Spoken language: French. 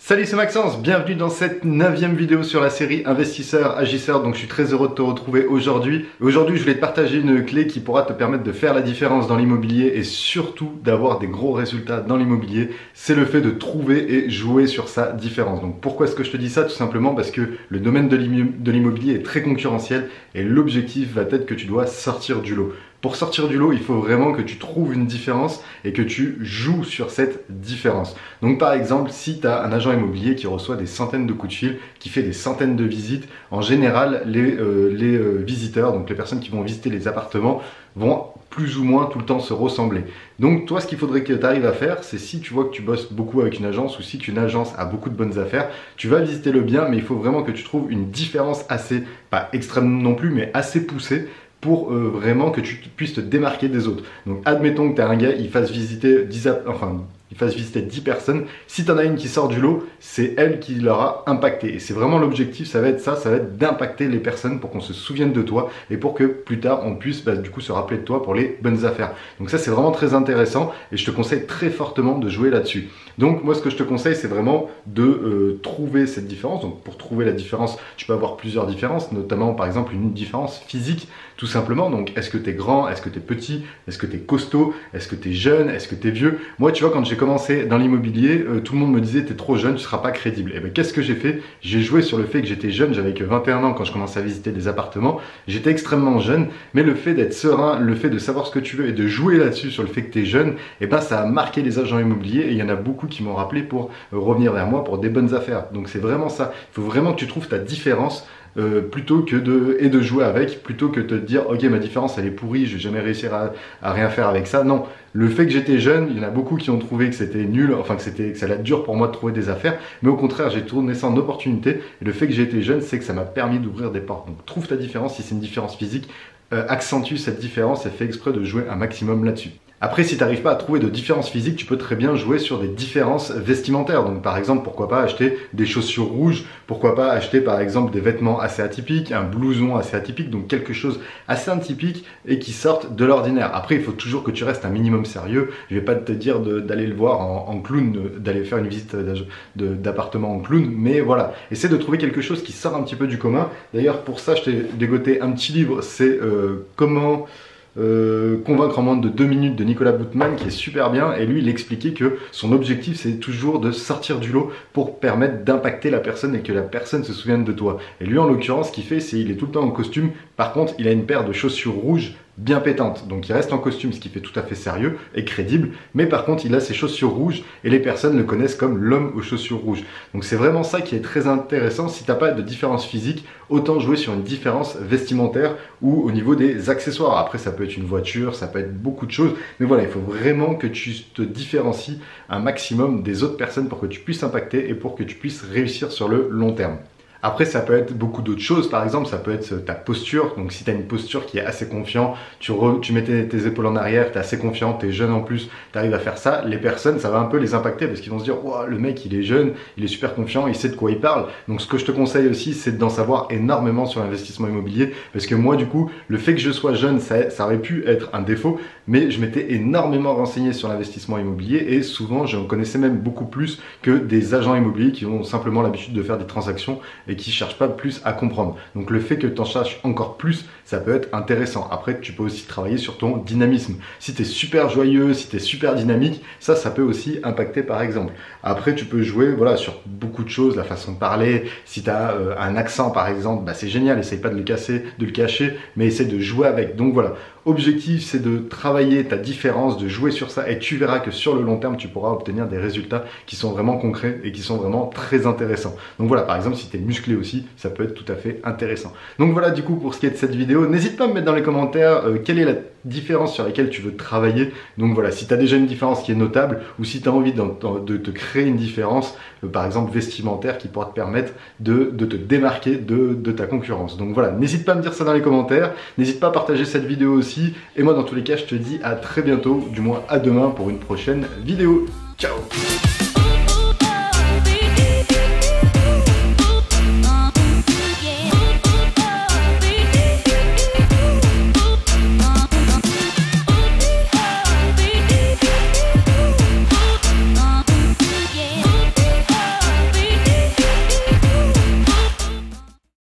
Salut, c'est Maxence, bienvenue dans cette 9e vidéo sur la série Investisseurs Agisseurs. Donc je suis très heureux de te retrouver aujourd'hui. Aujourd'hui, je voulais te partager une clé qui pourra te permettre de faire la différence dans l'immobilier et surtout d'avoir des gros résultats dans l'immobilier. C'est le fait de trouver et jouer sur sa différence. Donc pourquoi est-ce que je te dis ça? Tout simplement parce que le domaine de l'immobilier est très concurrentiel et l'objectif va être que tu dois sortir du lot. Pour sortir du lot, il faut vraiment que tu trouves une différence et que tu joues sur cette différence. Donc par exemple, si tu as un agent immobilier qui reçoit des centaines de coups de fil, qui fait des centaines de visites, en général, les visiteurs, donc les personnes qui vont visiter les appartements, vont plus ou moins tout le temps se ressembler. Donc toi, ce qu'il faudrait que tu arrives à faire, c'est si tu vois que tu bosses beaucoup avec une agence ou si qu'une agence a beaucoup de bonnes affaires, tu vas visiter le bien, mais il faut vraiment que tu trouves une différence assez, pas extrême non plus, mais assez poussée, pour vraiment que tu puisses te démarquer des autres. Donc admettons que tu as un gars, il fasse visiter 10 personnes. Si tu en as une qui sort du lot, c'est elle qui l'aura impacté. Et c'est vraiment l'objectif, ça va être d'impacter les personnes pour qu'on se souvienne de toi et pour que plus tard on puisse du coup se rappeler de toi pour les bonnes affaires. Donc ça c'est vraiment très intéressant et je te conseille très fortement de jouer là-dessus. Donc moi ce que je te conseille c'est vraiment de trouver cette différence. Donc pour trouver la différence, tu peux avoir plusieurs différences, notamment par exemple une différence physique tout simplement. Donc est-ce que tu es grand, est-ce que tu es petit, est-ce que tu es costaud, est-ce que tu es jeune, est-ce que tu es vieux? Moi tu vois quand j'ai commencé dans l'immobilier, tout le monde me disait t'es trop jeune, tu seras pas crédible. Et bien qu'est-ce que j'ai fait? J'ai joué sur le fait que j'étais jeune, j'avais que 21 ans quand je commençais à visiter des appartements, j'étais extrêmement jeune, mais le fait d'être serein, le fait de savoir ce que tu veux et de jouer là-dessus sur le fait que tu es jeune, et ben ça a marqué les agents immobiliers et il y en a beaucoup qui m'ont rappelé pour revenir vers moi pour des bonnes affaires. Donc c'est vraiment ça, il faut vraiment que tu trouves ta différence. Plutôt que de jouer avec, plutôt que de te dire ok ma différence elle est pourrie, je vais jamais réussir à rien faire avec ça. Non, le fait que j'étais jeune, il y en a beaucoup qui ont trouvé que c'était nul, enfin que ça allait être dur pour moi de trouver des affaires, mais au contraire j'ai tourné ça en opportunité et le fait que j'ai été jeune c'est que ça m'a permis d'ouvrir des portes. Donc trouve ta différence, si c'est une différence physique, accentue cette différence et fais exprès de jouer un maximum là-dessus. Après, si tu n'arrives pas à trouver de différence physique, tu peux très bien jouer sur des différences vestimentaires. Donc par exemple, pourquoi pas acheter des chaussures rouges, pourquoi pas acheter par exemple des vêtements assez atypiques, un blouson assez atypique, donc quelque chose assez atypique et qui sorte de l'ordinaire. Après, il faut toujours que tu restes un minimum sérieux. Je vais pas te dire d'aller le voir en clown, d'aller faire une visite d'appartement en clown, mais voilà, essaie de trouver quelque chose qui sort un petit peu du commun. D'ailleurs, pour ça, je t'ai dégoté un petit livre, c'est comment... Convaincre en moins de 2 minutes de Nicolas Boutman qui est super bien et lui il expliquait que son objectif c'est toujours de sortir du lot pour permettre d'impacter la personne et que la personne se souvienne de toi. Et lui en l'occurrence ce qu'il fait c'est il est tout le temps en costume, par contre il a une paire de chaussures rouges bien pétante, donc il reste en costume, ce qui fait tout à fait sérieux et crédible, mais par contre il a ses chaussures rouges et les personnes le connaissent comme l'homme aux chaussures rouges. Donc c'est vraiment ça qui est très intéressant. Si tu n'as pas de différence physique, autant jouer sur une différence vestimentaire ou au niveau des accessoires. Après ça peut être une voiture, ça peut être beaucoup de choses, mais voilà, il faut vraiment que tu te différencies un maximum des autres personnes pour que tu puisses impacter et pour que tu puisses réussir sur le long terme. Après, ça peut être beaucoup d'autres choses. Par exemple, ça peut être ta posture. Donc, si tu as une posture qui est assez confiante, tu mets tes épaules en arrière, tu es assez confiant, tu es jeune en plus, tu arrives à faire ça, les personnes, ça va un peu les impacter parce qu'ils vont se dire wow, le mec, il est jeune, il est super confiant, il sait de quoi il parle. Donc, ce que je te conseille aussi, c'est d'en savoir énormément sur l'investissement immobilier parce que moi, du coup, le fait que je sois jeune, ça aurait pu être un défaut, mais je m'étais énormément renseigné sur l'investissement immobilier et souvent, je en connaissais même beaucoup plus que des agents immobiliers qui ont simplement l'habitude de faire des transactions et qui ne cherchent pas plus à comprendre. Donc le fait que tu en cherches encore plus, ça peut être intéressant. Après, tu peux aussi travailler sur ton dynamisme. Si tu es super joyeux, si tu es super dynamique, ça peut aussi impacter par exemple. Après, tu peux jouer voilà, sur beaucoup de choses, la façon de parler. Si tu as un accent par exemple, c'est génial, essaye pas de le cacher, mais essaye de jouer avec. Donc voilà, objectif c'est de travailler ta différence, de jouer sur ça et tu verras que sur le long terme, tu pourras obtenir des résultats qui sont vraiment concrets et qui sont vraiment très intéressants. Donc voilà, par exemple, si tu es musclé aussi, ça peut être tout à fait intéressant. Donc voilà du coup pour ce qui est de cette vidéo, n'hésite pas à me mettre dans les commentaires quelle est la différence sur laquelle tu veux travailler. Donc voilà, si tu as déjà une différence qui est notable ou si tu as envie de te créer une différence, par exemple vestimentaire qui pourra te permettre de te démarquer de ta concurrence. Donc voilà, n'hésite pas à me dire ça dans les commentaires, n'hésite pas à partager cette vidéo aussi et moi dans tous les cas je te dis à très bientôt, du moins à demain pour une prochaine vidéo. Ciao!